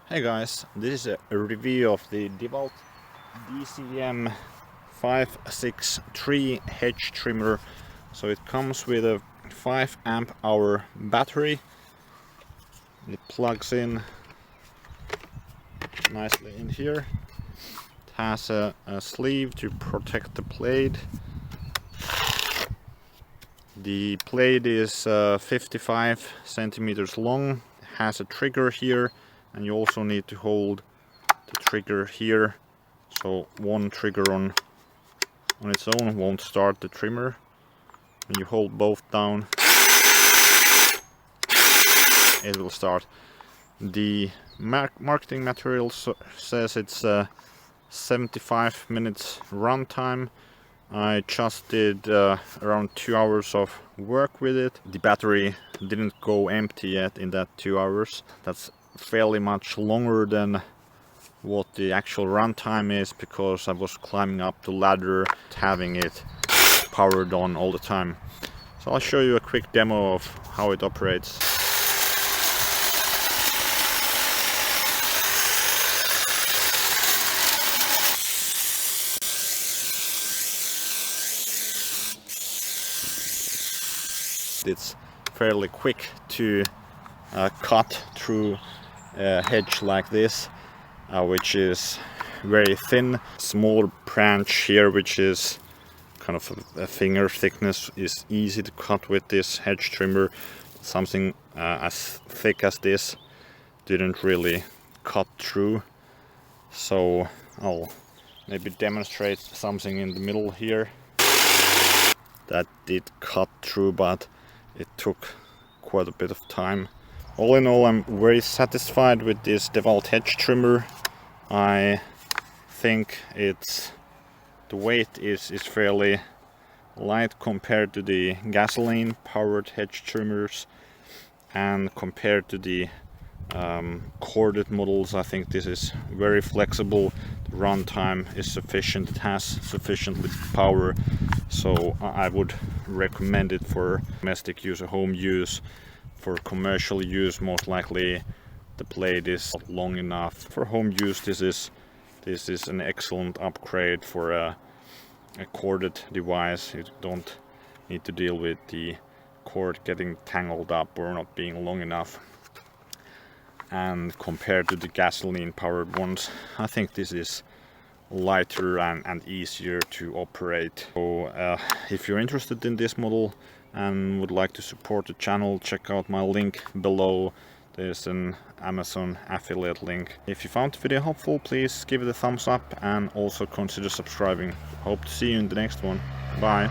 Hey guys, this is a review of the Dewalt DCM563 hedge trimmer. So it comes with a 5 amp hour battery. It plugs in nicely in here. It has a sleeve to protect the blade. The blade is 55 centimeters long. It has a trigger here. And you also need to hold the trigger here, so one trigger on its own won't start the trimmer. When you hold both down, it will start. The marketing material says it's 75 minutes runtime. I just did around 2 hours of work with it. The battery didn't go empty yet in that 2 hours. That's fairly much longer than what the actual runtime is, because I was climbing up the ladder, having it powered on all the time. So I'll show you a quick demo of how it operates. It's fairly quick to cut through a hedge like this, which is very thin. Smaller branch here, which is kind of a finger thickness, is easy to cut with this hedge trimmer. Something as thick as this didn't really cut through. So I'll maybe demonstrate something in the middle here. That did cut through, but it took quite a bit of time. All in all, I'm very satisfied with this Dewalt Hedge trimmer. I think the weight is fairly light compared to the gasoline powered hedge trimmers, and compared to the corded models, I think this is very flexible. The runtime is sufficient, it has sufficiently power, so I would recommend it for domestic use or home use. For commercial use, most likely the blade is not long enough. For home use, this is an excellent upgrade for a corded device. You don't need to deal with the cord getting tangled up or not being long enough. And compared to the gasoline powered ones, I think this is lighter and easier to operate. So if you're interested in this model and would like to support the channel, check out my link below. There's an Amazon affiliate link. If you found the video helpful, please give it a thumbs up and also consider subscribing. Hope to see you in the next one. Bye.